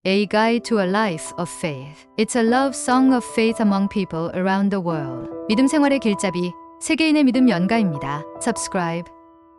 A Guide to a Life of Faith. It's a love song of faith among people around the world. 믿음 생활의 길잡이, 세계인의 믿음 연가입니다. Subscribe,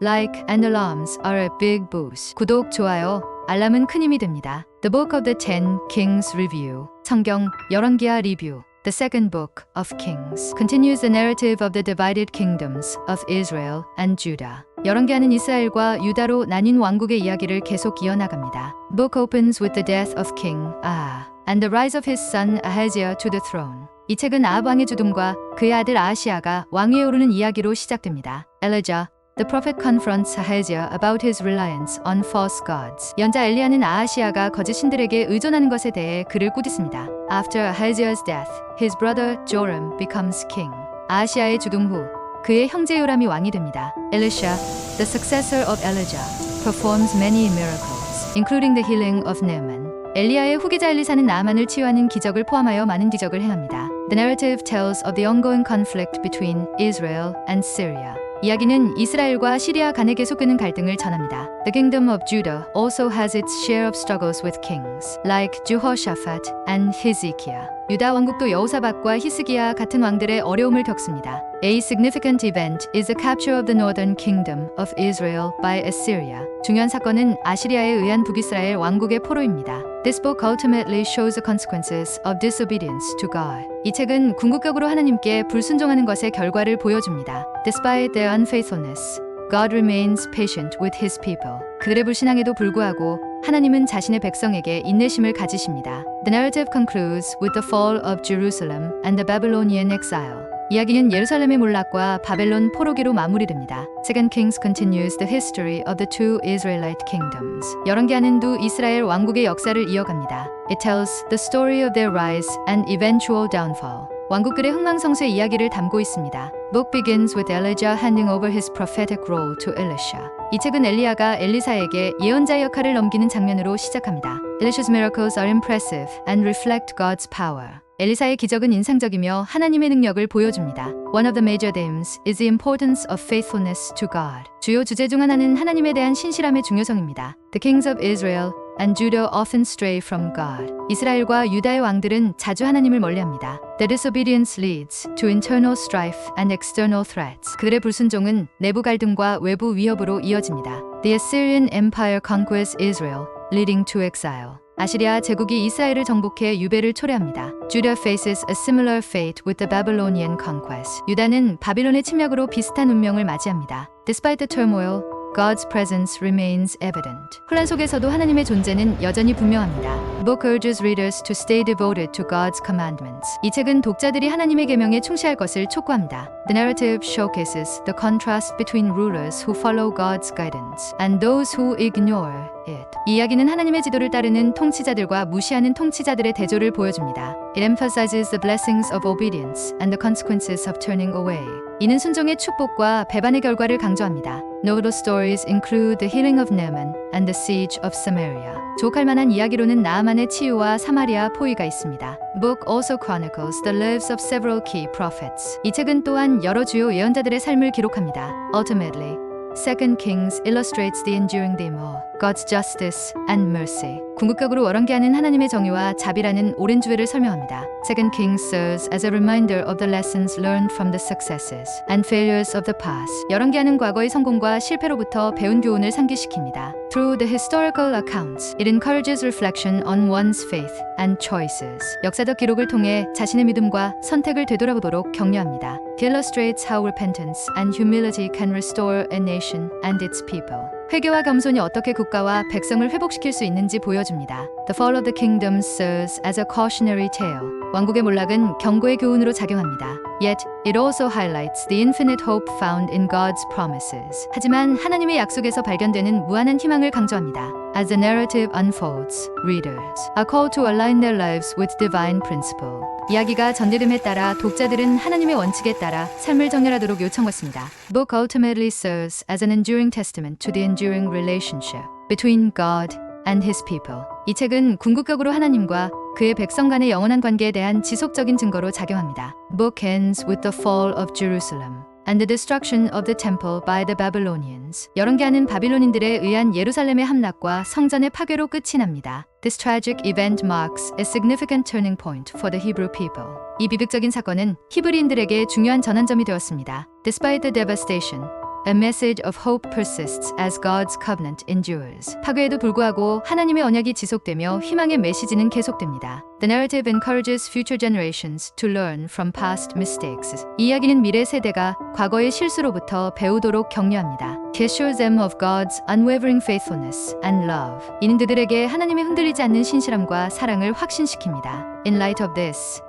like, and alarms are a big boost. 구독, 좋아요, 알람은 큰 힘이 됩니다. The Book of the Ten Kings Review. 성경 열왕기하 리뷰. The second book of Kings continues the narrative of the divided kingdoms of Israel and Judah. 열왕기하는 이스라엘과 유다로 나뉜 왕국의 이야기를 계속 이어나갑니다. Book opens with the death of King Ahab and the rise of his son Ahaziah to the throne. 이 책은 아합 왕의 죽음과 그의 아들 아하시아가 왕위에 오르는 이야기로 시작됩니다. Elijah, the prophet confronts Ahaziah about his reliance on false gods. 연자 엘리야는 아하시아가 거짓 신들에게 의존하는 것에 대해 그를 꾸짖습니다. After Ahaziah's death, his brother Joram becomes king. 아하시아의 죽음 후 그의 형제 요람이 왕이 됩니다. Elisha, the successor of Elijah, performs many miracles, including the healing of Naaman. 엘리야의 후계자 엘리사는 나아만을 치유하는 기적을 포함하여 많은 기적을 행합니다. The narrative tells of the ongoing conflict between Israel and Syria. 이야기는 이스라엘과 시리아 간에 계속되는 갈등을 전합니다. The kingdom of Judah also has its share of struggles with kings, like Jehoshaphat and Hezekiah. 유다 왕국도 여호사밧과 히스기야 같은 왕들의 어려움을 겪습니다. A significant event is the capture of the northern kingdom of Israel by Assyria. 중요한 사건은 아시리아에 의한 북이스라엘 왕국의 포로입니다. This book ultimately shows the consequences of disobedience to God. 이 책은 궁극적으로 하나님께 불순종하는 것의 결과를 보여줍니다. Despite their unfaithfulness, God remains patient with His people. 그들의 불신앙에도 불구하고 하나님은 자신의 백성에게 인내심을 가지십니다. The narrative concludes with the fall of Jerusalem and the Babylonian exile. 이야기는 예루살렘의 몰락과 바벨론 포로기로 마무리됩니다. Second Kings continues the history of the two Israelite kingdoms. 열왕기하는 두 이스라엘 왕국의 역사를 이어갑니다. It tells the story of their rise and eventual downfall. 왕국들의 흥망성쇠 이야기를 담고 있습니다. Book begins with Elijah handing over his prophetic role to Elisha. 이 책은 엘리야가 엘리사에게 예언자의 역할을 넘기는 장면으로 시작합니다. Elisha's miracles are impressive and reflect God's power. 엘리사의 기적은 인상적이며 하나님의 능력을 보여줍니다. One of the major themes is the importance of faithfulness to God. 주요 주제 중 하나는 하나님에 대한 신실함의 중요성입니다. The kings of Israel and Judah often stray from God. 이스라엘과 유다의 왕들은 자주 하나님을 멀리합니다. Their disobedience leads to internal strife and external threats. 그들의 불순종은 내부 갈등과 외부 위협으로 이어집니다. The Assyrian Empire conquers Israel, leading to exile. 아시리아 제국이 이스라엘을 정복해 유배를 초래합니다. Judah faces a similar fate with the Babylonian conquest. 유다는 바빌론의 침략으로 비슷한 운명을 맞이합니다. Despite the turmoil, God's presence remains evident. 혼란 속에서도 하나님의 존재는 여전히 분명합니다. The book urges readers to stay devoted to God's commandments. 이 책은 독자들이 하나님의 계명에 충실할 것을 촉구합니다. The narrative showcases the contrast between rulers who follow God's guidance and those who ignore it. 이 이야기는 하나님의 지도를 따르는 통치자들과 무시하는 통치자들의 대조를 보여줍니다. It emphasizes the blessings of obedience and the consequences of turning away. 이는 순종의 축복과 배반의 결과를 강조합니다. Notable stories include the healing of Naaman and the siege of Samaria. 주목할 만한 이야기로는 나아만의 치유와 사마리아 포위가 있습니다. Book also chronicles the lives of several key prophets. 이 책은 또한 여러 주요 예언자들의 삶을 기록합니다. Ultimately, Second Kings illustrates the enduring theme of God's justice and mercy. 궁극적으로 월왕기하는 하나님의 정의와 자비라는 오랜 주제를 설명합니다. Second Kings serves as a reminder of the lessons learned from the successes and failures of the past. 열왕기하는 과거의 성공과 실패로부터 배운 교훈을 상기시킵니다. Through the historical accounts, it encourages reflection on one's faith and choices. 역사적 기록을 통해 자신의 믿음과 선택을 되돌아보도록 격려합니다. It illustrates how repentance and humility can restore a nation and its people. 회개와 겸손이 어떻게 국가와 백성을 회복시킬 수 있는지 보여줍니다. The fall of the kingdom serves as a cautionary tale. 왕국의 몰락은 경고의 교훈으로 작용합니다. Yet, it also highlights the infinite hope found in God's promises. 하지만 하나님의 약속에서 발견되는 무한한 희망을 강조합니다. As the narrative unfolds, readers are called to align their lives with divine principle. 이야기가 전개됨에 따라 독자들은 하나님의 원칙에 따라 삶을 정렬하도록 요청받습니다. Book ultimately serves as an enduring testament to the enduring relationship between God and His people. 이 책은 궁극적으로 하나님과 그의 백성 간의 영원한 관계에 대한 지속적인 증거로 작용합니다. Book ends with the fall of Jerusalem and the destruction of the temple by the Babylonians. 열왕기하는 바빌론인들에 의한 예루살렘의 함락과 성전의 파괴로 끝이 납니다. This tragic event marks a significant turning point for the Hebrew people. 이 비극적인 사건은 히브리인들에게 중요한 전환점이 되었습니다. Despite the devastation, a message of hope persists as God's covenant endures. 파괴에도 불구하고 하나님의 언약이 지속되며 희망의 메시지는 계속됩니다. The narrative encourages future generations to learn from past mistakes. 이 이야기는 미래 세대가 과거의 실수로부터 배우도록 격려합니다. It assures them of God's unwavering faithfulness and love. 이는 그들에게 하나님의 흔들리지 않는 신실함과 사랑을 확신시킵니다. In light of this,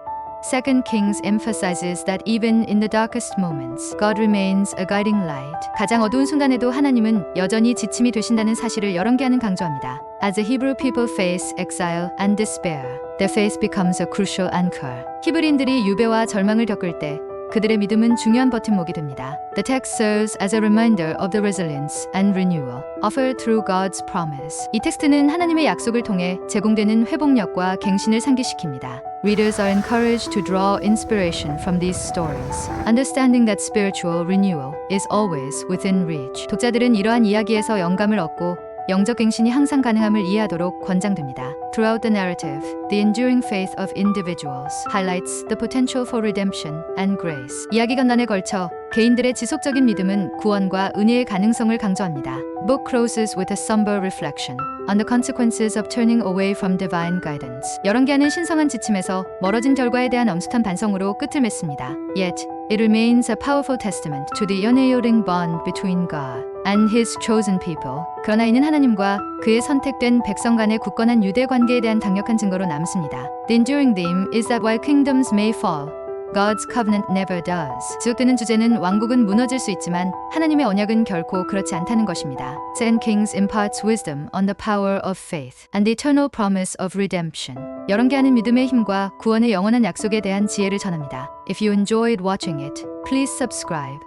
2 Kings emphasizes that even in the darkest moments, God remains a guiding light. 가장 어두운 순간에도 하나님은 여전히 지침이 되신다는 사실을 열왕기하는 강조합니다. As the Hebrew people face exile and despair, their faith becomes a crucial anchor. 히브리인들이 유배와 절망을 겪을 때 그들의 믿음은 중요한 버팀목이 됩니다. The text serves as a reminder of the resilience and renewal offered through God's promise. 이 텍스트는 하나님의 약속을 통해 제공되는 회복력과 갱신을 상기시킵니다. Readers are encouraged to draw inspiration from these stories, understanding that spiritual renewal is always within reach. 독자들은 이러한 이야기에서 영감을 얻고 영적 갱신이 항상 가능함을 이해하도록 권장됩니다. Throughout the narrative, the enduring faith of individuals highlights the potential for redemption and grace. 이야기 전반에 걸쳐 개인들의 지속적인 믿음은 구원과 은혜의 가능성을 강조합니다. Book closes with a somber reflection on the consequences of turning away from divine guidance. 열왕기하는 신성한 지침에서 멀어진 결과에 대한 엄숙한 반성으로 끝을 맺습니다. Yet, it remains a powerful testament to the unyielding bond between God and His chosen people. 그러나 이는 하나님과 그의 선택된 백성 간의 굳건한 유대 관계에 대한 강력한 증거로 남습니다. The enduring theme is that while kingdoms may fall, God's covenant never does. 지속되는 주제는 왕국은 무너질 수 있지만 하나님의 언약은 결코 그렇지 않다는 것입니다. 2 Kings imparts wisdom on the power of faith and the eternal promise of redemption. 열왕기하는 믿음의 힘과 구원의 영원한 약속에 대한 지혜를 전합니다. If you enjoyed watching it, please subscribe,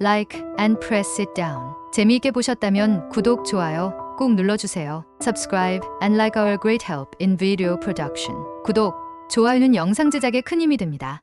like, and press it down. 재미있게 보셨다면 구독, 좋아요 꼭 눌러주세요. Subscribe and like our great help in video production. 구독, 좋아요는 영상 제작에 큰 힘이 됩니다.